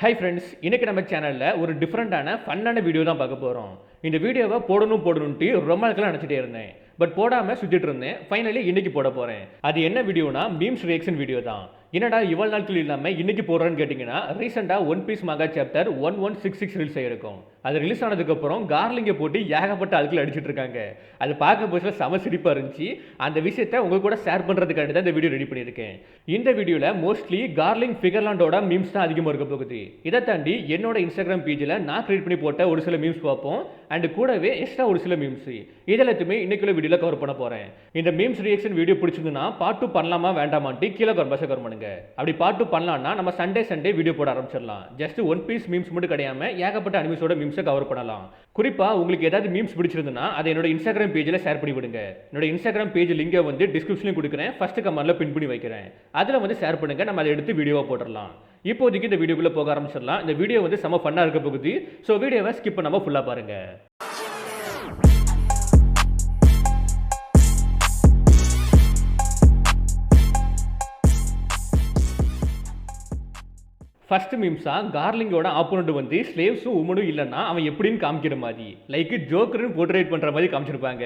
Hi friends, இன்னைக்கு நம்ம சேனலில் ஒரு டிஃப்ரெண்ட்டான ஃபன்னான வீடியோ தான் பார்க்க போகிறோம். இந்த வீடியோவை போடணும்ட்டு ரொம்ப நாட்களாக நினச்சிட்டே இருந்தேன். பட் போடாமல் சுற்றிட்டு இருந்தேன். ஃபைனலி இன்னைக்கு போட போகிறேன். அது என்ன வீடியோனா மீம்ஸ் ரியாக்ஷன் வீடியோ தான். என்னடா இவ்வளோ நாட்கள் இல்லாமல் இன்னைக்கு போடுறேன்னு கேட்டிங்கன்னா, ரீசெண்டாக ஒன் பீஸ் மங்கா சாப்டர் 1166 ரிலீஸ் ஆகிருக்கும். அது ரிலீஸ் ஆனதுக்கப்புறம் கார்லிங்கை போட்டு ஏகப்பட்ட ஆட்கள் அடிச்சுட்டு இருக்காங்க. அது பார்க்க போச்சுல செம சிரிப்பாக இருந்துச்சு. அந்த விஷயத்தை உங்கள் கூட ஷேர் பண்ணுறதுக்காண்டி தான் இந்த வீடியோ ரெடி பண்ணியிருக்கேன். இந்த வீடியோவில் மோஸ்ட்லி கார்லிங் ஃபிகர்லாண்டோட மீம்ஸ் தான் அதிகமாக இருக்க போகுது. இதை தாண்டி என்னோட இன்ஸ்டாகிராம் பேஜில் நான் கிரியேட் பண்ணி போட்ட ஒரு சில மீம்ஸ் பார்ப்போம். அண்ட் கூடவே எக்ஸ்ட்ரா ஒரு சில மீம்ஸ் இதெல்லாத்தையுமே இன்னைக்குள்ள வீடியோவில் கவர் பண்ண போகிறேன். இந்த மீம்ஸ் ரியாக்ஷன் வீடியோ பிடிச்சிருந்துன்னா பார்ட் 2 பண்ணலாமா வேண்டாமான்ட்டு கீழே கவர் பண்ணுங்க. அப்படி பார்ட் 2 பண்ணலாம்னா நம்ம சண்டே வீடியோ போட ஆரம்பிச்சிடலாம். ஜஸ்ட் ஒன் பீஸ் மீம்ஸ் மட்டும் கிடையாம ஏகப்பட்ட அனிமேஸோட மீம்ஸை கவர் பண்ணலாம். குறிப்பாக உங்களுக்கு ஏதாவது மீம்ஸ் பிடிச்சிருந்துன்னா அதை என்னோட இன்ஸ்டாகிராம் பேஜில் ஷேர் பண்ணி விடுங்க. என்னோட இன்ஸ்டாகிராம் பேஜ் லிங்கை வந்து டிஸ்கிரிப்ஷனில் கொடுக்குறேன். ஃபர்ஸ்ட் கமெண்ட்ல பின் பண்ணி வைக்கிறேன். அதில் வந்து ஷேர் பண்ணுங்க. நம்ம அதை எடுத்து வீடியோவாக போட்டுடலாம். இப்போதைக்கு இந்த வீடியோக்குள்ளே போக ஆரம்பிச்சிடலாம். இந்த வீடியோ வந்து செம ஃபன்னாக இருக்க போகுது. ஸோ வீடியோவை ஸ்கிப் பண்ணாமல் ஃபுல்லாக பாருங்க. ஃபர்ஸ்ட் மீம்ஸா கார்லிங்கோட ஆப்போனண்ட் வந்து ஸ்லேவ்ஸும் உமனும் இல்லைன்னா அவன் எப்படின்னு காமிக்கிற மாதிரி, லைக் ஜோக்கர்னு போர்ட்ரேட் பண்ணுற மாதிரி காமிச்சிருப்பாங்க.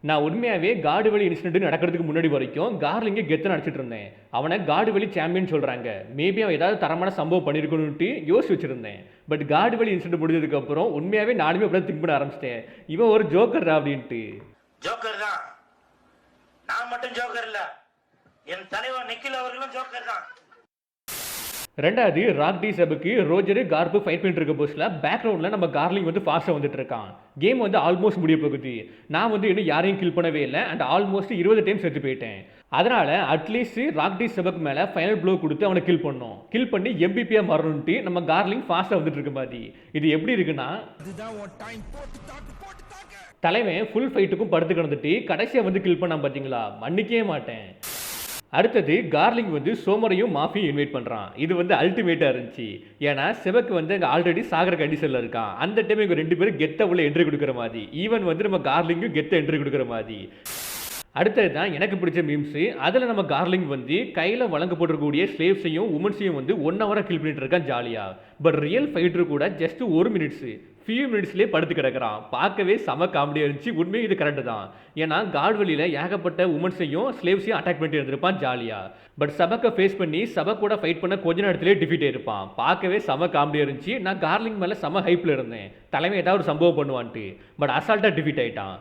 நான் உண்மையாகவே காடுவெளி இன்சிடென்ட் நடக்கிறதுக்கு முன்னாடி வரைக்கும் கார்லிங்கை கெத்து நடிச்சிட்டு இருந்தேன். அவனை காடுவெளி சாம்பியன் சொல்கிறாங்க. மேபி அவன் ஏதாவது தரமான சம்பவம் பண்ணியிருக்கணும்ட்டு யோசிச்சு வச்சிருந்தேன். பட் காடுவெளி இன்சிடென்ட் முடிஞ்சதுக்கப்புறம் உண்மையாகவே நானுமே அப்படியே திங்க் பண்ண ஆரம்பிச்சிட்டேன். இவன் ஒரு ஜோக்கர் அப்படின்ட்டு. ஜோக்கர் தான், நான் மட்டும் ஜோக்கர் இல்லை, என் தலைவர் நிக்கில் அவர்களும் ஜோக்கர் தான். ரெண்டாவது ராக்டி சபுக்கு ரோஜரு கார்பு ஃபைட் பண்ணிட்டு இருக்க போஸ்ட்ல பேக்ரவுண்டில் நம்ம கார்லிங் வந்து ஃபாஸ்ட்டாக வந்துட்டு இருக்கான். கேம் வந்து ஆல்மோஸ்ட் முடிய போகுது. நான் வந்து இன்னும் யாரையும் கில் பண்ணவே இல்லை. அண்ட் ஆல்மோஸ்ட் 20 டைம் செத்து போயிட்டேன். அதனால அட்லீஸ்ட் ராக்டி சபுக்கு மேலே ஃபைனல் ப்ளோ கொடுத்து அவனை கில் பண்ணோம். கில் பண்ணி எம்பிபியாக மாறணும்ட்டு நம்ம கார்லிங் ஃபாஸ்ட்டாக வந்துட்டு இருக்க மாதிரி. இது எப்படி இருக்குன்னா, தலைவன் ஃபுல் ஃபைட்டுக்கும் படுத்து கிடந்துட்டு கடைசியாக வந்து கில் பண்ணான் பார்த்தீங்களா, மன்னிக்கவே மாட்டேன். அடுத்தது கார்லிங் வந்து சோமரையும் மாஃபியும் இன்வைட் பண்ணுறான். இது வந்து அல்டிமேட்டாக இருந்துச்சு. ஏன்னா சிவக்கு வந்து அங்கே ஆல்ரெடி சாகர கண்டிஷனில் இருக்கான். அந்த டைம் இவங்க 2 பேரும் கெத்த உள்ள என்ட்ரி கொடுக்குற மாதிரி, ஈவன் வந்து நம்ம கார்லிங்கும் கெத்த என்ட்ரி கொடுக்குற மாதிரி. அடுத்தது தான் எனக்கு பிடிச்ச மீம்ஸு. அதில் நம்ம கார்லிங் வந்து கையில் வழங்க போட்டிருக்கக்கூடிய ஸ்லேவ்ஸையும் உமன்ஸையும் வந்து 1 ஹவராக கில் பண்ணிட்டு இருக்கான் ஜாலியாக. பட் ரியல் ஃபைட்டர் கூட ஜஸ்ட் 1 மினிட்ஸு ஃபியூ மினிட்ஸ்லேயே படுத்து கிடக்கிறான். பார்க்கவே செம காமெடியாக இருந்துச்சு. உண்மையும் இது கரெக்டு தான். ஏன்னா கார்வெளியில் ஏகப்பட்ட உமன்ஸையும் ஸ்லேவ்ஸையும் அட்டாக் பண்ணிட்டு இருந்திருப்பான் ஜாலியாக. பட் சபக்கை ஃபேஸ் பண்ணி சபக்கோட ஃபைட் பண்ண கொஞ்ச நேரத்திலே டிஃபீட் ஆயிருப்பான். பார்க்கவே செம காமெடியாக இருந்துச்சு. நான் கார்லிங் மேலே செம ஹைப்பில் இருந்தேன், தலைமை ஏதாவது ஒரு சம்பவம் பண்ணுவான்ட்டு. பட் அசால்ட்டாக டிஃபீட் ஆயிட்டான்.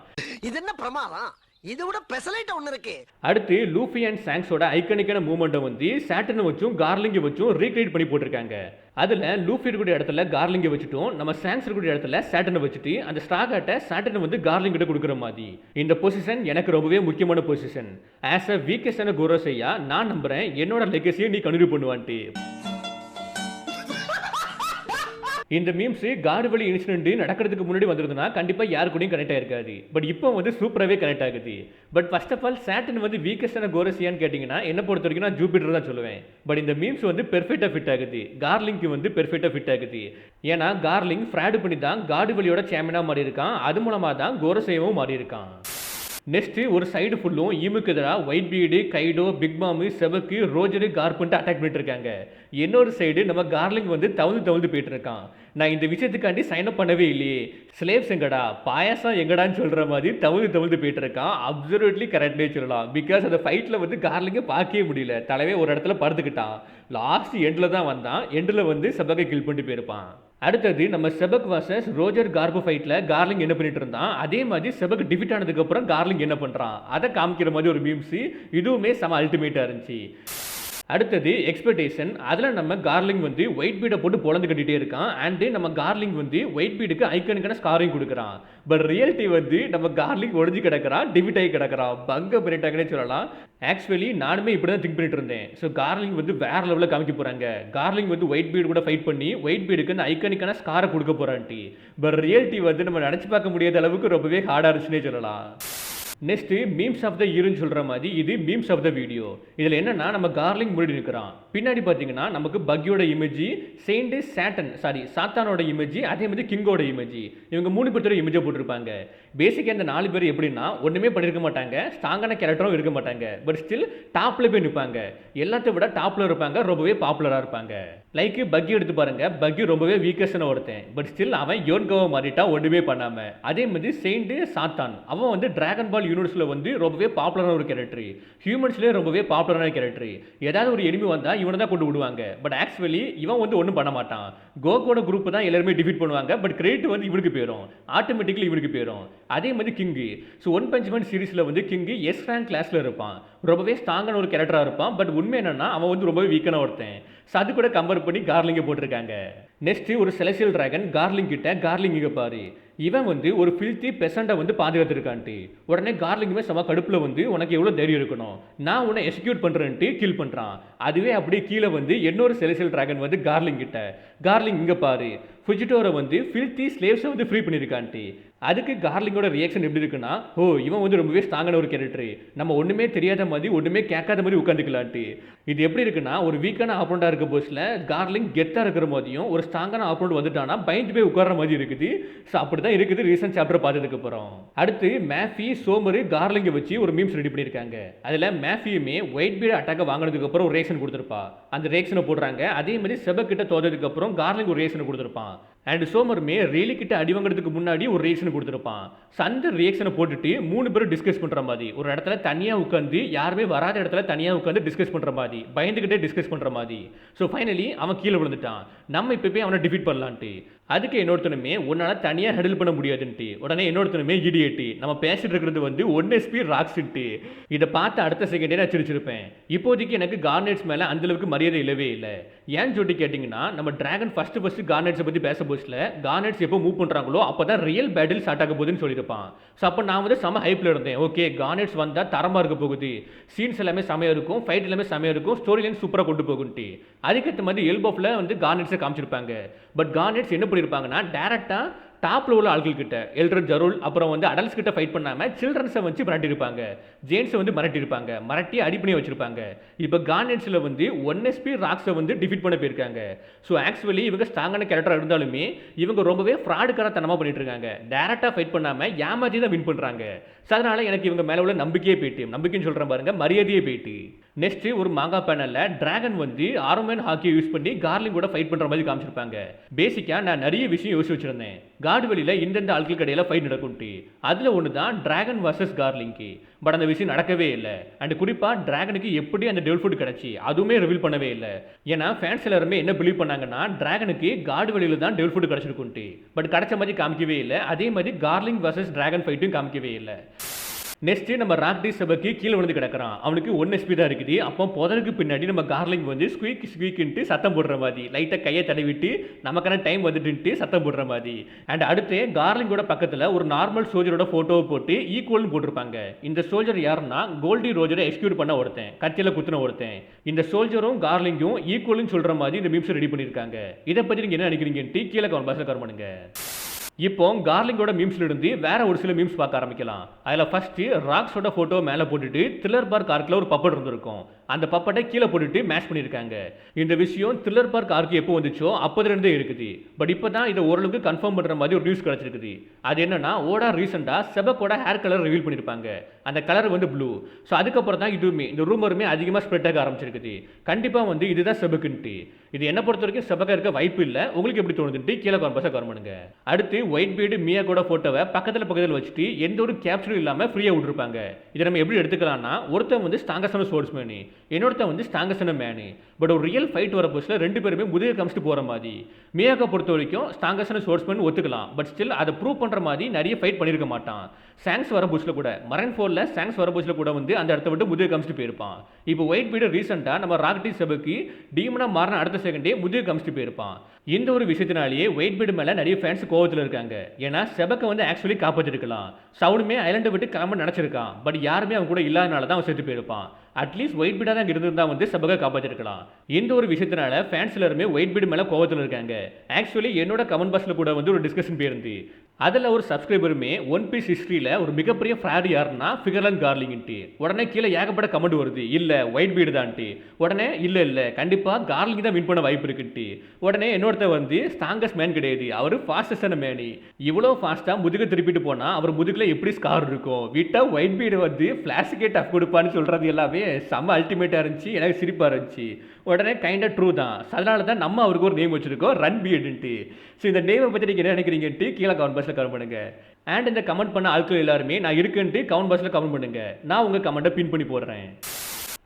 இது என்ன பிரமாதம், இது விட பெசலைட் ஒன்று இருக்கு. அடுத்து லூஃபி அண்ட் சாங்ஸோட ஐகானிக்கான மூமெண்ட்டை வந்து சாட்டனை வச்சும் கார்லிங்கை வச்சும் ரீக்ரியேட் பண்ணி போட்டிருக்காங்க. அதில் லூஃபி இருக்கக்கூடிய இடத்துல கார்லிங்கை வச்சுட்டும் நம்ம சாங்ஸ் இருக்கக்கூடிய இடத்துல சாட்டனை வச்சுட்டு அந்த ஸ்டாகாட்டை சாட்டனை வந்து கார்லிங்கிட்ட கொடுக்குற மாதிரி. இந்த பொசிஷன் எனக்கு ரொம்பவே முக்கியமான பொசிஷன். ஆஸ் அ வீக்கஸ்டான குரோசையா நான் நம்புகிறேன் என்னோட லெகசியை நீ கண்டினியூ பண்ணுவான்ட்டு. இந்த மீம்ஸ் காடுவெளி இன்சிடென்ட் நடக்கிறதுக்கு முன்னாடி வந்திருந்ததுன்னா கண்டிப்பாக யாரு கூடயும் கனெக்ட் ஆயிருக்காது. பட் இப்போ வந்து சூப்பராகவே கனெக்ட் ஆகுது. பட் ஃபர்ஸ்ட் ஆஃப் ஆல் சாட்டன் வந்து வீக்கஸ்டான கோரசியான்னு கேட்டிங்கன்னா என்ன பொறுத்த வரைக்கும் நான் ஜூபிட்டர் தான் சொல்லுவேன். பட் இந்த மீம்ஸ் வந்து பெர்ஃபெக்டாக ஃபிட் ஆகுது. கார்லிங்க்கு வந்து பெர்ஃபெக்டாக ஃபிட் ஆகுது. ஏன்னா கார்லிங் ஃப்ராடு பண்ணி தான் காடுவெளியோட சாம்பியனாக மாறி இருக்கான். அது மூலமாக தான் கோரசையாவும் மாறி இருக்கான். நெக்ஸ்ட் ஒரு சைடு ஃபுல்லும் ஈமுக்கு எதிராக ஒயிட் பீடு, கைடோ, பிக் மாமு, செவக்கு, ரோஜரு, கார்பன்ட்டு அட்டாக் பண்ணிட்டு இருக்காங்க. இன்னொரு சைடு நம்ம கார்லிங் வந்து தவழ்ந்து போயிட்டு இருக்கான். நான் இந்த விஷயத்துக்காண்டி சைன் அப் பண்ணவே இல்லையே, ஸ்லேவ்ஸ் எங்கடா பாயாசம் எங்கடான்னு சொல்கிற மாதிரி தவழ்ந்து போயிட்டு இருக்கான். அப்சர்வேட்லி கரெக்டே சொல்லலாம். பிகாஸ் அந்த ஃபைட்டில் வந்து கார்லிங்கை பார்க்கவே முடியல. தலைவே ஒரு இடத்துல படுத்துக்கிட்டான். லாஸ்ட் எண்டில் தான் வந்தான். எண்டில் வந்து செபக்கை கில் பண்ணிட்டு போயிருப்பான். அடுத்தது நம்ம செபக் வர்சஸ் ரோஜர் கார்பு ஃபைட்டில் கார்லிங் என்ன பண்ணிட்டு இருந்தான், அதே மாதிரி செபக் டிஃபீட் ஆனதுக்கப்புறம் கார்லிங் என்ன பண்ணுறான் அதை காமிக்கிற மாதிரி ஒரு மீம்ஸ். இதுவுமே செம அல்டிமேட்டாக இருந்துச்சு. அடுத்தது எக்ஸ்பெக்டேஷன். அதில் நம்ம கார்லிங் வந்து ஒயிட் பீடை போட்டு பொழந்து கட்டிகிட்டே இருக்கான். அண்டு நம்ம கார்லிங் வந்து ஒயிட் பீடுக்கு ஐக்கனுக்கான ஸ்காரையும் கொடுக்குறான். பட் ரியாலிட்டி வந்து நம்ம கார்லிங் ஒழிஞ்சு கிடக்கிறான், டிஃபீட் ஆகி கிடக்கிறான். பங்க பண்ணிட்டாங்கன்னே சொல்லலாம். ஆக்சுவலி நானுமே இப்படி தான் திங்க் பண்ணிட்டு இருந்தேன். ஸோ கார்லிங் வந்து வேற லெவலில் காமிக்க போகிறாங்க. கார்லிங் வந்து ஒயிட் பீடு கூட ஃபைட் பண்ணி ஒயிட் பீடுக்கு அந்த ஐக்கனுக்கான ஸ்காரை கொடுக்க போகிறான்ட்டு. பட் ரியாலிட்டி வந்து நம்ம நினச்சி பார்க்க முடியாத அளவுக்கு ரொம்பவே ஹார்டாக இருந்துச்சுன்னே சொல்லலாம். நெக்ஸ்ட் மீம்ஸ் ஆஃப் த இயர்னு சொல்கிற மாதிரி இது மீம்ஸ் ஆஃப் த வீடியோ. இதில் என்னன்னா நம்ம கார்லிங் முன்னாடி நிற்கிறான். பின்னாடி பார்த்தீங்கன்னா நமக்கு பக்கியோட இமேஜ், செயின்ட் சாத்தானோட இமேஜ், அதே மாதிரி கிங்கோட இமேஜ். இவங்க 3 பேர்த்தோட இமேஜை போட்டிருப்பாங்க. பேசிக்காக இந்த 4 பேர் எப்படின்னா ஒன்றுமே பண்ணியிருக்க மாட்டாங்க, ஸ்ட்ராங்கான கேரக்டரும் இருக்க மாட்டாங்க. பட் ஸ்டில் டாப்பில் போய் நிற்பாங்க. எல்லாத்தையும் விட டாப்பில் இருப்பாங்க, ரொம்பவே பாப்புலராக இருப்பாங்க. லைக் பக்கி எடுத்து பாருங்க, பக்கி ரொம்பவே வீக்கஸ்டான ஒருத்தன். பட் ஸ்டில் அவன் யோன்கோவா மாறிட்டான் ஒன்றுமே பண்ணாம. அதே மாதிரி செயின்ட் சாத்தான், அவன் வந்து டிராகன் பால் யூனிவர்ஸில் வந்து ரொம்பவே பாப்புலரான ஒரு கேரக்டர். ஹியூமன்ஸ்லேயே ரொம்பவே பாப்புலரான கேரக்டர். ஏதாவது ஒரு எனிமி வந்தால் இவனை தான் கொண்டு விடுவாங்க. பட் ஆக்சுவலி இவன் வந்து ஒன்றும் பண்ண மாட்டான். கோகோட குரூப் தான் எல்லாருமே டிஃபீட் பண்ணுவாங்க. பட் கிரெடிட் வந்து இவனுக்கு போயிடும், ஆட்டோமேட்டிக்கலி இவனுக்கு போயிடும். அதே மாதிரி king. So one punch man சீரிஸில் வந்து கிங்கு எஸ் ரேங்க் கிளாஸில் இருப்பான். ரொம்பவே ஸ்ட்ராங்கான ஒரு கேரக்டராக இருப்பான். பட் உண்மை என்னன்னா அவன் வந்து ரொம்பவே வீக்கான ஒருத்தன். ஸோ அது கூட கம்பேர் பண்ணி கார்லிங்கை போட்டிருக்காங்க. நெக்ஸ்ட் ஒரு செலசியல் டிராகன் கார்லிங் கிட்ட, கார்லிங் இங்கே பாரு, இவன் வந்து ஒரு ஃபில்த்தி பெசண்டை வந்து பாதுகாத்துருக்கான்ட்டு. உடனே கார்லிங்குமே செம கடுப்பில் வந்து உனக்கு எவ்வளோ தைரியம் இருக்கணும், நான் உன்னை எக்ஸிக்யூட் பண்ணுறேன்ட்டு கில் பண்ணுறான். அதுவே அப்படியே கீழே வந்து இன்னொரு செலசியல் டிராகன் வந்து கார்லிங் கிட்ட, கார்லிங் இங்கே பாரு, ஃபுஜிட்டோரை வந்து ஃபில்த்தி ஸ்லேவ்ஸை வந்து ஃப்ரீ பண்ணியிருக்கான்ட்டு. அதுக்கு கார்லிங்கோட ரியாக்ஷன் எப்படி இருக்குன்னா, ஓ இவன் வந்து ரொம்பவே ஸ்ட்ராங்கான ஒரு கேரக்டர், நம்ம ஒன்றுமே தெரியாத மாதிரி ஒன்றுமே கேட்காத மாதிரி உட்காந்துக்கலான்ட்டு. இது எப்படி இருக்குன்னா, ஒரு வீக்கான ஆப்போனண்டாக இருக்க போஸ்டில் கார்லிங் கெத்தாக இருக்கிற மாதிரியும், ஒரு ஸ்ட்ராங்கான ஆப்போனண்ட் வந்துட்டானா பயந்து போய் உட்கார்ற மாதிரி இருக்குது. ஸோ அப்படி தான் இருக்குது ரீசன்ட் சாப்டர் பார்த்ததுக்கு அப்புறம். அடுத்து மேஃபி சோமரு கார்லிங்கை வச்சு ஒரு மீம்ஸ் ரெடி பண்ணியிருக்காங்க. அதில் மேஃபியுமே ஒயிட் பீட் அட்டாக்கை வாங்கினதுக்கு அப்புறம் ஒரு ரியாக்ஷன் கொடுத்துருப்பா. அந்த ரியாக்ஷனை போடுறாங்க. அதே மாதிரி செபக்கிட்ட தோற்றதுக்கு அப்புறம் கார்லிங் ஒரு ரியாக்ஷன் கொடுத்துருப்பான். அண்ட் சோமருமே ரெய்லி கிட்ட அடி வாங்குறதுக்கு முன்னாடி ஒரு ரியாக்ஷன் கொடுத்துருப்பான். அந்த ரியாக்ஷனை போட்டுட்டு 3 பேரும் டிஸ்கஸ் பண்ணுற மாதிரி, ஒரு இடத்துல தனியாக உட்காந்து, யாருமே வராத இடத்துல தனியாக உட்காந்து டிஸ்கஸ் பண்ணுற மாதிரி, பயந்துக்கிட்டே டிஸ்கஸ் பண்ணுற மாதிரி. ஸோ ஃபைனலி அவன் கீழே விழுந்துட்டான். நம்ம இப்போ போய் அவனை டிஃபீட் பண்ணலான்ட்டு. அதுக்கு இன்னொருத்தனுமே உன்னால் தனியாக ஹேண்டில் பண்ண முடியாதுன்ட்டு. உடனே இன்னொருத்தனுமே இடியேட்டு, நம்ம பேசிட்டு இருக்கிறது வந்து 1 SP ராக்ஸ்ட்டு. இதை பார்த்து அடுத்த செகண்டே நான் சிரிச்சிருப்பேன். இப்போதைக்கு எனக்கு கார்னெட்ஸ் மேலே அந்தளவுக்கு மரியாதை இல்லவே இல்லை. ஏன்னு சொல்லி கேட்டிங்கன்னா, நம்ம டிராகன் ஃபஸ்ட்டு கார்னெட்ஸை பற்றி பேச போஸ்டில் கார்னெட்ஸ் எப்போ மூவ் பண்ணுறாங்களோ அப்போ தான் ரியல் பேட்டில் ஸ்டார்ட் ஆக போகுதுன்னு சொல்லியிருப்பான். ஸோ அப்போ நான் வந்து செம ஹைப்பில் இருந்தேன். ஓகே கார்னெட்ஸ் வந்தால் தரமாக இருக்க போகுது, சீன்ஸ் எல்லாமே செமையாக இருக்கும், ஃபைட் எல்லாமே செமையாக இருக்கும், ஸ்டோரி லைன் சூப்பராக கொண்டு போகுன்ட்டு. அதுக்கேற்ற மாதிரி எல்போஃபில் வந்து கார்னெட்ஸை காமிச்சிருப்பாங்க. பட் கார்னெட்ஸ் என்ன பண்ணியிருப்பாங்கன்னா, டேரெக்டாக டாப்பில் உள்ள ஆட்கள் கிட்ட, எல்டர் ஜருல் அப்புறம் வந்து அடல்ட்ஸ் கிட்ட ஃபைட் பண்ணாமல் சில்ட்ரன்ஸை வச்சு மிரட்டியிருப்பாங்க, ஜேன்ஸை வந்து மிரட்டியிருப்பாங்க, மிரட்டி அடி பண்ணி வச்சிருப்பாங்க. இப்போ கார்னெட்ஸில் வந்து 1 SP ராக்ஸை வந்து டிஃபீட் பண்ண போயிருக்காங்க. ஸோ ஆக்சுவலி இவங்க ஸ்ட்ராங்கான கேரக்டராக இருந்தாலுமே இவங்க ரொம்பவே ஃப்ராடுக்காரத்தனமாக பண்ணிட்டு இருக்காங்க. டேரெக்டாக ஃபைட் பண்ணாமல் ஏமாற்றி தான் வின் பண்ணுறாங்க. ஸோ அதனால் எனக்கு இவங்க மேலே உள்ள நம்பிக்கையே போயிட்டு, நம்பிக்கைன்னு சொல்கிறேன் பாருங்க, மரியாதையே போயிட்டு. நெக்ஸ்ட் ஒரு மாங்கா பேனலில் டிராகன் வந்து ஆரோமேன் ஹாக்கியை யூஸ் பண்ணி கார்லிங் கூட ஃபைட் பண்ணுற மாதிரி காமிச்சிருப்பாங்க. பேசிக்காக நான் நிறைய விஷயம் யோசிச்சு வச்சிருந்தேன். கார்டு வெளியில் இந்தந்த ஆட்கள் கடையில் ஃபைட் நடக்கும்ட்டு. அதில் ஒன்று தான் டிராகன் வர்சஸ் கார்லிங்க்கு. பட் அந்த விஷயம் நடக்கவே இல்லை. அண்ட் குறிப்பாக டிராகனுக்கு எப்படி அந்த டெவல் ஃபுட் கிடச்சி அதுவுமே ரிவீல் பண்ணவே இல்லை. ஏன்னா ஃபேன்ஸ் எல்லாருமே என்ன பிலீவ் பண்ணாங்கன்னா, டிராகனுக்கு கார்டு வெளியில் தான் டெவல் ஃபுட் கிடச்சிருக்குன்ட்டு. பட் கிடச்ச மாதிரி காமிக்கவே இல்லை. அதே மாதிரி கார்லிங் வர்சஸ் டிராகன் ஃபைட்டும் காமிக்கவே இல்லை. நெக்ஸ்ட்டு நம்ம ராக்டி சபைக்கு கீழே வந்து கிடக்கிறான். அவனுக்கு 1 SP தான் இருக்குது. அப்போ புதருக்கு பின்னாடி நம்ம கார்லிங் வந்து ஸ்குவீக்குன்ட்டு சத்தம் போடுற மாதிரி, லைட்டாக கையை தடவிட்டு நமக்கான டைம் வந்துட்டு சத்தம் போடுற மாதிரி. அண்ட் அடுத்து கார்லிங்கோட பக்கத்தில் ஒரு நார்மல் சோல்ஜரோட ஃபோட்டோவை போட்டு ஈக்குவல்னு போட்டிருப்பாங்க. இந்த சோல்ஜர் யாருன்னா கோல்டி ரோஜரை எக்ஸ்கியூட் பண்ண ஒருத்தன், கத்தியில் குத்துன ஒருத்தன். இந்த சோல்ஜரும் கார்லிங்கும் ஈக்குவல்னு சொல்கிற மாதிரி இந்த மீம்ஸ் ரெடி பண்ணியிருக்காங்க. இதை பற்றி நீங்கள் என்ன நினைக்கிறீங்கன்ட்டு கீழே பாக்ஸில் கமெண்ட் பண்ணுங்க. இப்போ கார்லிங்கோட மீம்ஸ்ல இருந்து வேற ஒரு சில மீம்ஸ் பார்க்க ஆரம்பிக்கலாம். அதில் ஃபர்ஸ்ட் ராக்ஸோட ஃபோட்டோ மேலே போட்டுட்டு த்ரில்லர் பார்க் ஆர்க்கில் ஒரு பப்பட் இருந்திருக்கும். அந்த பப்பட்டை கீழே போட்டுட்டு மேட்ச் பண்ணியிருக்காங்க. இந்த விஷயம் த்ரில்லர் பார்க் ஆர்க்கு எப்போ வந்துச்சோ அப்போதுலேருந்தே இருக்குது. பட் இப்போ தான் இதை ஓரளவுக்கு கன்ஃபார்ம் பண்ணுற மாதிரி ஒரு நியூஸ் கிடச்சிருக்குது. அது என்னன்னா, ஓடா ரீசெண்டாக செபக்கோட ஹேர் கலர் ரிவீல் பண்ணியிருப்பாங்க. அந்த கலர் வந்து ப்ளூ. ஸோ அதுக்கப்புறம் தான் இதுவுமே இந்த ரூமருமே அதிகமாக ஸ்ப்ரெட் ஆக ஆரம்பிச்சிருக்குது. கண்டிப்பாக வந்து இதுதான் செபக்குன்ட்டு. இது என்ன பொறுத்த வரைக்கும் செபக்காக இருக்க வாய்ப்பு இல்லை. உங்களுக்கு எப்படி தோணுதுன்ட்டு கீழே கமெண்ட் பண்ணுங்க. அடுத்து ஒயிட் பீடு மியா கூட ஃபோட்டோவை பக்கத்தில் வச்சுட்டு எந்த ஒரு கேப்சரும் இல்லாமல் ஃப்ரீயாக விட்டுருப்பாங்க. இதை நம்ம எப்படி எடுத்துக்கலாம்னா, ஒருத்தன் வந்து ஸ்ட்ராங்கஸ்டான ஸ்போர்ட்ஸ் மேனு, இன்னொருத்தன் வந்து ஸ்ட்ராங்கஸ்டான மேனு. பட் ஒரு ரியல் ஃபைட் வர போஸ்டில் 2 பேருமே முதுகை காமிச்சிட்டு போகிற மாதிரி. மியாக்கை பொறுத்த வரைக்கும் ஸ்ட்ராங்கஸ்டான ஸ்போர்ட்ஸ் மேன் ஒத்துக்கலாம். பட் ஸ்டில் அதை ப்ரூவ் பண்ணுற மாதிரி நிறைய ஃபைட் பண்ணியிருக்க மாட்டான். சாங்ஸ் வர போஸ்டில் கூட, மரைன் 4ல் சாங்ஸ் வர போஸ்டில் கூட வந்து அந்த இடத்த விட்டு முதுகை காமிச்சிட்டு போயிருப்பான். இப்போ ஒயிட் பீடு ரீசெண்டாக நம்ம ராக்டி சபைக்கு டீமனாக மாறின அடுத்த செகண்டே முதுகை காமிச்சிட்டு போயிருப்பான். இந்த ஒரு விஷயத்தினாலேயே ஒயிட் பீடு மேலே நிறைய ஃபேன்ஸ் கோவத்தில் இருக்காங்க. ஏன்னா செபக்கை வந்து ஆக்சுவலி காப்பாற்றிருக்கலாம். சவுனுமே ஐலண்டை விட்டு கிளம்ப நினச்சிருக்கான். பட் யாருமே அவன் கூட இல்லாதனால தான் அவன் செத்து போயிருப்பான். அட்லீஸ்ட் ஒயிட் பீடாக தான் இருந்திருந்தா வந்து செபக்கை காப்பாற்றிருக்கலாம். இந்த ஒரு விஷயத்தினால ஃபேன்ஸ் எல்லாருமே ஒயிட் பீடு மேலே கோவத்தில் இருக்காங்க. ஆக்சுவலி என்னோட கமெண்ட் பாக்ஸில் கூட வந்து ஒரு டிஸ்கஷன் போயிருந்து, அதில் ஒரு சப்ஸ்கிரைபருமே ஒன் பீஸ் ஹிஸ்ட்ரியில் ஒரு மிகப்பெரிய ஃப்ராடு யாருன்னா ஃபிகர்லன் கார்லிங்ன்ட்டு. உடனே கீழே ஏகப்பட்ட கமெண்ட் வருது, இல்லை ஒயிட் பீடு தான்ட்டு. உடனே இல்லை கண்டிப்பாக கார்லிங் தான் வின் பண்ண வாய்ப்பு இருக்குன்ட்டு. உடனே என்னொருத்தர் வந்து ஸ்ட்ராங்கஸ்ட் மேன் கிடையாது, அவர் ஃபாஸ்டஸ்டான மேனி. இவ்வளோ ஃபாஸ்ட்டாக முதுகு திருப்பிட்டு போனால் அவர் முதுகில் எப்படி ஸ்கார் இருக்கும், விட்டா ஒயிட் பீடு வந்து ஃப்ளாஷுக்கே டஃப் கொடுப்பான்னு சொல்கிறது எல்லாமே செம்ம அல்டிமேட்டாக இருந்துச்சு. எனக்கு சிரிப்பாக இருந்துச்சு. உடனே கைண்ட் ஆஃப் ட்ரூ தான். அதனால தான் நம்ம அவருக்கு ஒரு நேம் வச்சுருக்கோம், ரன் பீடுன்ட்டு. ஸோ இந்த நேமை பற்றி நீங்கள் என்ன நினைக்கிறீங்கன்ட்டு கீழே கமெண்ட் பாக்ஸில் கமெண்ட் பண்ணுங்க. அண்ட் இந்த கமெண்ட் பண்ண ஆட்கள் எல்லாருமே நான் இருக்குன்ட்டு கமெண்ட் பாக்ஸில் கமெண்ட் பண்ணுங்க. நான் உங்கள் கமெண்ட்டை பின் பண்ணி போடுறேன்.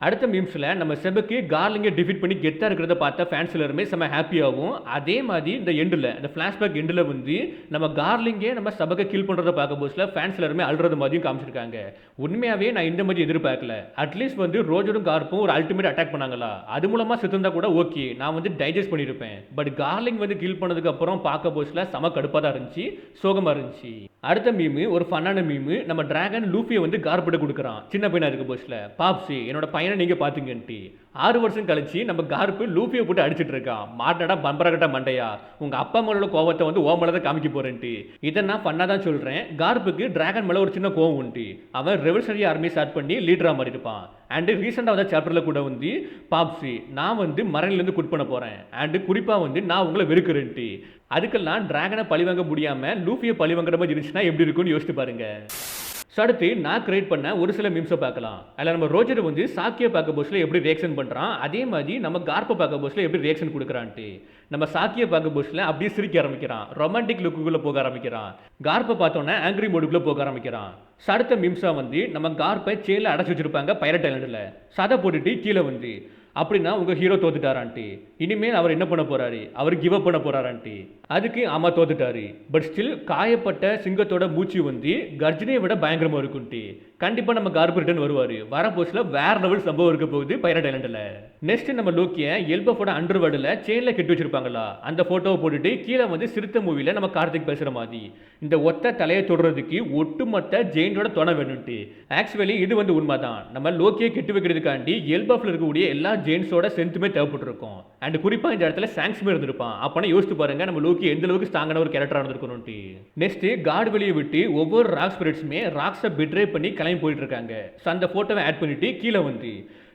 அடுத்த மீம்ஸில் நம்ம செபக்கு கார்லிங்கை டிஃபீட் பண்ணி கெத்தாக இருக்கிறத பார்த்தா ஃபேன்ஸ் எல்லாருமே செம்ம ஹாப்பியாகும். அதே மாதிரி இந்த எண்டில் இந்த ஃப்ளாஷ்பேக் எண்டில் வந்து நம்ம கார்லிங்கே நம்ம சபக்கை கில் பண்ணுறத பார்க்க போஸ்டில் ஃபேன்ஸ் எல்லாருமே அழுறது மாதிரியும் காமிச்சிருக்காங்க. உண்மையாகவே நான் இந்த மாதிரி எதிர்பார்க்கல. அட்லீஸ்ட் வந்து ரோஜரும் கார்ப்பும் ஒரு அல்டிமேட் அட்டாக் பண்ணாங்களா, அது மூலமாக செத்துருந்தா கூட ஓகே, நான் வந்து டைஜஸ்ட் பண்ணியிருப்பேன். பட் கார்லிங் வந்து கில் பண்ணதுக்கு அப்புறம் பார்க்க போஸ்டில் செம கடுப்பாக தான் இருந்துச்சு, சோகமாக இருந்துச்சு. அடுத்த மீமு ஒரு ஃபன்னான மீமு. நம்ம டிராகன் லூஃபியை வந்து கார்பிட்ட கொடுக்குறான் சின்ன பையனாக இருக்க போஸ்டில். பாப்ஸி என்னோட பையனை நீங்கள் பார்த்துங்கன்ட்டு 6 வருஷம் கழிச்சு நம்ம கார்ப்பு லூஃபியை போட்டு அடிச்சிட்டு இருக்கான். மாட்டடா பம்பரகட்ட மண்டையா, உங்கள் அப்பா மேலோட கோவத்தை வந்து ஓ மேலே தான் காமிக்க போறேன்ட்டு. இதை நான் ஃபன்னாக தான் சொல்கிறேன். கார்ப்புக்கு டிராகன் மேலே ஒரு சின்ன கோவம் உண்டு. அவன் ரெவல்யூஷனரி ஆர்மி ஸ்டார்ட் பண்ணி லீடராக மாறி இருப்பான். அண்டு ரீசெண்டாக வந்த சாப்டரில் கூட வந்து பாப்ஸி நான் வந்து மரணிலேருந்து குட் பண்ண போகிறேன், அண்டு குறிப்பாக வந்து நான் உங்களை வெறுக்கிறேன்ட்டு. அதுக்கெல்லாம் டிராகனை பழிவாங்க முடியாமல் லூஃபியை பழிவாங்கிற மாதிரி இருந்துச்சுன்னா எப்படி இருக்குன்னு யோசிச்சு பாருங்க. ஸோ அடுத்து நான் கிரியேட் பண்ண ஒரு சில மீம்ஸை பார்க்கலாம். அதில் நம்ம ரோஜர் வந்து சாக்கியை பார்க்க போஸ்டில் எப்படி ரியாக்ஷன் பண்ணுறான், அதே மாதிரி நம்ம கார்ப்பை பார்க்க போஸ்டில் எப்படி ரியாக்ஷன் கொடுக்குறான்ட்டு. நம்ம சாக்கியை பார்க்க போஸ்டில் அப்படியே சிரிக்க ஆரம்பிக்கிறான், ரொமான்டிக் லுக்குள்ளே போக ஆரம்பிக்கிறான். கார்ப்பை பார்த்தோன்னே ஆங்கிரி மோடுக்குள்ளே போக ஆரம்பிக்கிறான். ஸோ அடுத்த மீம்ஸாக வந்து நம்ம கார்ப்பை சேலில் அடைச்சி வச்சிருப்பாங்க பைரட் ஐலண்டில். சதை போட்டுட்டு கீழே வந்து அப்படின்னா உங்கள் ஹீரோ தோத்துட்டாரான்ட்டு. இனிமேல் அவர் என்ன பண்ண போகிறாரு, அவர் கிவ் அப் பண்ண போகிறாரான்ட்டு. அதுக்கு ஆமாம் தோத்துட்டாரு. பட் ஸ்டில் காயப்பட்ட சிங்கத்தோட மூச்சு வந்து கர்ஜனையை விட பயங்கரமாக இருக்குன்ட்டு. கண்டிப்பாக நம்ம கார்ப்பு ரிட்டர்ன் வருவார். வர போஸ்டில் வேற லெவல் சம்பவம் இருக்க போகுது பைரட் ஐலண்டில். நெக்ஸ்ட் நம்ம லோக்கியை எல்பஃபோட அண்டர்வேர்டில் செயினில் கெட்டி வச்சிருப்பாங்களா, அந்த ஃபோட்டோவை போட்டுட்டு கீழே வந்து சிறுத்தை மூவியில் நம்ம கார்த்திக் பேசுகிற மாதிரி இந்த ஒத்த தலையை தொடுறதுக்கு ஒட்டுமொத்த ஜெயினோட துணை வேணும்ட்டு. ஆக்சுவலி இது வந்து உண்மை தான். நம்ம லோக்கியை கெட்டி வைக்கிறதுக்காண்டி எல்பஃபில் இருக்கக்கூடிய எல்லா ஜெயின்ஸோட சென்த்துமே தேவைப்பட்டிருக்கும். அண்ட் குறிப்பாக இந்த இடத்துல சாங்ஸ்மே இருந்திருப்பான். அப்போனா யோசிச்சு பாருங்க நம்ம லோக்கி எந்த அளவுக்கு ஸ்ட்ராங்கான ஒரு கேரக்டராக இருந்திருக்கணும்ட்டு. நெக்ஸ்ட் காட் வெளியே விட்டு ஒவ்வொரு ராக் ஸ்பிரிட்ஸுமே ராக்ஸை பிட்ரே பண்ணி கிளம்பி போயிட்டு இருக்காங்க. ஸோ அந்த ஃபோட்டோவை ஆட் பண்ணிட்டு கீழே வந்து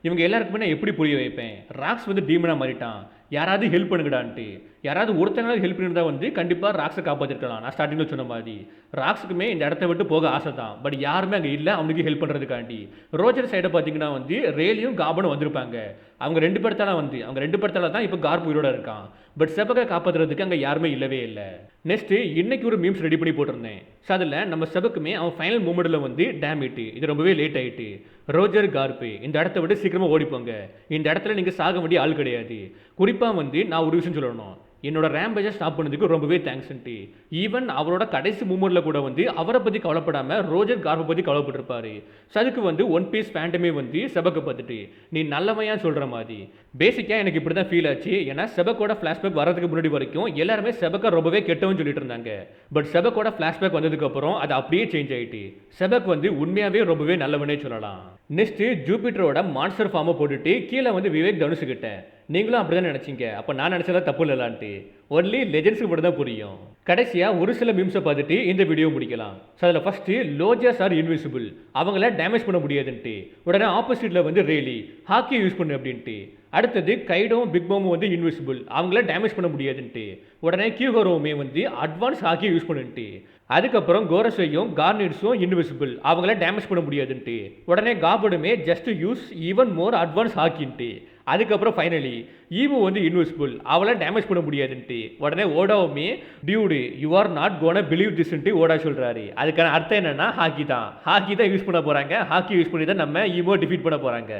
இவங்க எல்லாருக்குமே நான் எப்படி புரிய வைப்பேன், ராக்ஸ் வந்து டீமனாக மாறிட்டான், யாராவது ஹெல்ப் பண்ணுங்கடான்ட்டு. யாராவது ஒருத்தனாவது ஹெல்ப் பண்ணியிருந்தா வந்து கண்டிப்பாக ராக்ஸை காப்பாற்றிருக்கலாம். நான் ஸ்டார்டிங்கில் சொன்ன மாதிரி ராக்ஸுக்குமே இந்த இடத்த விட்டு போக ஆசை தான். பட் யாருமே அங்கே இல்லை அவனுக்கு ஹெல்ப் பண்ணுறதுக்காண்டி. ரோஜர் சைடை பார்த்தீங்கன்னா வந்து ரேலியும் காபனும் வந்திருப்பாங்க. அவங்க ரெண்டு பேர்த்தால தான் இப்போ கார்ப் உயிரோட இருக்கான். பட் செபக்கை காப்பாற்றுறதுக்கு அங்கே யாருமே இல்லவே இல்லை. நெக்ஸ்ட்டு இன்னைக்கு ஒரு மீம்ஸ் ரெடி பண்ணி போட்டிருந்தேன். ஸோ அதில் நம்ம செபக்குமே அவன் ஃபைனல் மூமெண்ட்டில் வந்து டேமிட்டு இது ரொம்பவே லேட் ஆகிட்டு, ரோஜர் கார்ப்பு இந்த இடத்த விட்டு சீக்கிரமாக ஓடிப்போங்க, இந்த இடத்துல நீங்கள் சாக வேண்டிய ஆள் கிடையாது. குறிப்பாக வந்து நான் ஒரு விஷயம் சொல்லணும், என்னோட ரேம்பேஜை ஸ்டாப் பண்ணதுக்கு ரொம்பவே தேங்க்ஸ்ன்ட்டு. ஈவன் அவரோட கடைசி மூமெண்ட்டில் கூட வந்து அவரை பற்றி கவலைப்படாமல் ரோஜர் கார்ப்பை பற்றி கவலைப்பட்டிருப்பாரு. ஸோ அதுக்கு வந்து ஒன் பீஸ் ஃபேண்டமே வந்து செபக்கை பார்த்துட்டு நீ நல்லவையா சொல்கிற மாதிரி பேசிக்காக எனக்கு இப்படி தான் ஃபீல் ஆச்சு. ஏன்னா செபக்கோட ஃப்ளாஷ்பேக் வரதுக்கு முன்னாடி வரைக்கும் எல்லாருமே செபக்கை ரொம்பவே கெட்டவன்னு சொல்லிட்டு இருந்தாங்க. பட் செபக்கோட ஃப்ளாஷ்பேக் வந்ததுக்கப்புறம் அது அப்படியே சேஞ்ச் ஆகிட்டு செபக் வந்து உண்மையாகவே ரொம்பவே நல்லவனே சொல்லலாம். நெக்ஸ்ட்டு ஜூபிட்டரோட மான்ஸ்டர் ஃபார்மை போட்டுட்டு கீழே வந்து விவேக் தனுஷுக்கிட்ட நீங்களும் அப்படி தான் நினச்சிங்க, அப்போ நான் நினச்சதா தப்பு இல்லைலான்ட்டு. ஒன்லி லெஜெண்ட்ஸுக்கு மட்டும் தான் புரியும். கடைசியாக ஒரு சில மீம்ஸை பார்த்துட்டு இந்த வீடியோ முடிக்கலாம். ஸோ அதில் ஃபஸ்ட்டு லோஜாஸ் ஆர் இன்விசிபிள், அவங்கள டேமேஜ் பண்ண முடியாதுன்ட்டு. உடனே ஆப்போசிட்டில் வந்து ரேலி ஹாக்கி யூஸ் பண்ணு அப்படின்ட்டு. அடுத்தது கைடோவும் பிக் பாமும் வந்து இன்விசிபிள், அவங்கள டேமேஜ் பண்ண முடியாதுன்ட்டு. உடனே கியூகரோவுமே வந்து அட்வான்ஸ் ஹாக்கி யூஸ் பண்ணுன்ட்டு. அதுக்கப்புறம் கோரஸையும் கார்னிட்ஸும் இன்விசிபிள், அவங்கள டேமேஜ் பண்ண முடியாதுன்ட்டு. உடனே காபடுமே just use even more advance ஹாக்கின்ட்டு. அதுக்கப்புறம் ஃபைனலி ஈவு வந்து இன்விசிபிள், அவளை டேமேஜ் பண்ண முடியாதுன்ட்டு. உடனே ஓடாவுமே dude you are not gonna believe திஸ்ன்ட்டு ஓடா சொல்கிறாரு. அதுக்கான அர்த்தம் என்னன்னா ஹாக்கி தான் யூஸ் பண்ண போகிறாங்க. ஹாக்கி யூஸ் பண்ணி தான் நம்ம ஈமோ டிஃபீட் பண்ண போகிறாங்க.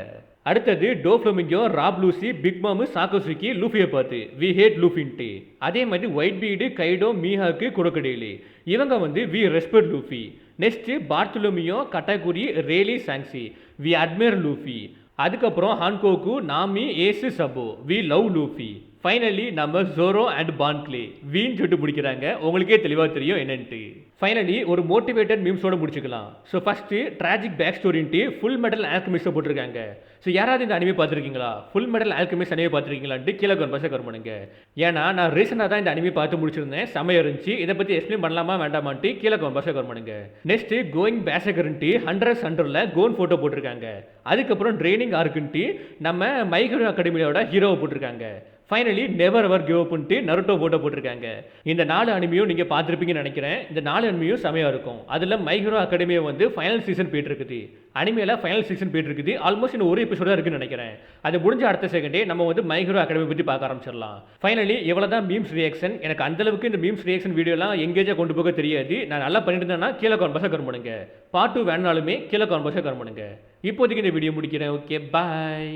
அடுத்தது டோஃப்ளமிங்கோ ராப் லூசி பிக் மாமு சாக்கோசுக்கி லூஃபியை பார்த்து வி ஹேட் லூஃபின்ட்டு. அதே மாதிரி ஒயிட் பீடு கைடோ மீஹாக்கு குரோக்கடேலு இவங்க வந்து we respect Luffy. Next Bartholomew Katakuri Rayleigh Shanks we admire Luffy. அதுக்கப்புறம் Hancock Nami Ace Sabo we love Luffy. Finally நம்ம ஜோரோ அண்ட் பான்க்லே வீண் சுட்டு முடிக்கிறாங்க. உங்களுக்கே தெளிவாக தெரியும் என்னன்ட்டு. ஃபைனலி ஒரு மோட்டிவேட்டட் மீம்ஸோட முடிச்சுக்கலாம். ஸோ ஃபஸ்ட்டு ட்ராஜிக் பேக் ஸ்டோரின்ட்டு ஃபுல் மெட்டல் ஆல்கமிஸ்ட்டை போட்டிருக்காங்க. ஸோ யாராவது இந்த அனிமே பார்த்துருக்கீங்களா? ஃபுல் மெட்டல் ஆல்கமிஸ்ட் அனிமே பார்த்துருக்கீங்களான்ட்டு கீழே கமெண்ட் பண்ணுங்க. ஏன்னா நான் ரீசெண்டாக தான் இந்த அனிமே பார்த்து முடிச்சிருந்தேன். செமையாக இருந்துச்சு. இதை பற்றி எக்ஸ்பிளைன் பண்ணலாமா வேண்டாமான்ட்டு கீழே கமெண்ட் பண்ணுங்க. நெக்ஸ்ட் கோயிங் பேசகர்ன்ட்டு 100 கோன் ஃபோட்டோ போட்டிருக்காங்க. அதுக்கப்புறம் ட்ரைனிங் ஆர்க்குன்ட்டு நம்ம மை ஹீரோ அகாடமியோட ஹீரோவை போட்டிருக்காங்க. ஃபைனலி நெவர் எவர் கிவ் அப்ன்ட்டு நருட்டோ போட்டோ போட்டிருக்காங்க. இந்த 4 அனிமையும் நீங்கள் பார்த்துருப்பீங்கன்னு நினைக்கிறேன். இந்த 4 அனிமையும் செமையாக இருக்கும். அதில் மை ஹீரோ அகாடமியை வந்து ஃபைனல் சீசன் போயிட்டு இருக்குது. அனிமையில் ஃபைனல் சீசன் போயிட்டு இருக்குது. ஆல்மோஸ்ட் இன்னும் ஒரு எபிசோடாக இருக்குன்னு நினைக்கிறேன். அது முடிஞ்ச அடுத்த செகண்டே நம்ம வந்து மை ஹீரோ அகாடமி பற்றி பார்க்க ஆரம்பிச்சிடலாம். ஃபைனலி இவ்வளோ தான் மீம்ஸ் ரியாக்ஷன். எனக்கு அந்தளவுக்கு இந்த மீம்ஸ் ரியாக்ஷன் வீடியோலாம் எங்கேஜாக கொண்டு போக தெரியாது. நான் நல்லா பண்ணிட்டு இருந்தேன்னா கீழே கமெண்ட் பண்ணுங்க. பார்ட் 2 வேணுனாலுமே கீழே கமெண்ட் பண்ணுங்க. இப்போதைக்கு இந்த வீடியோ முடிக்கிறேன். Okay bye.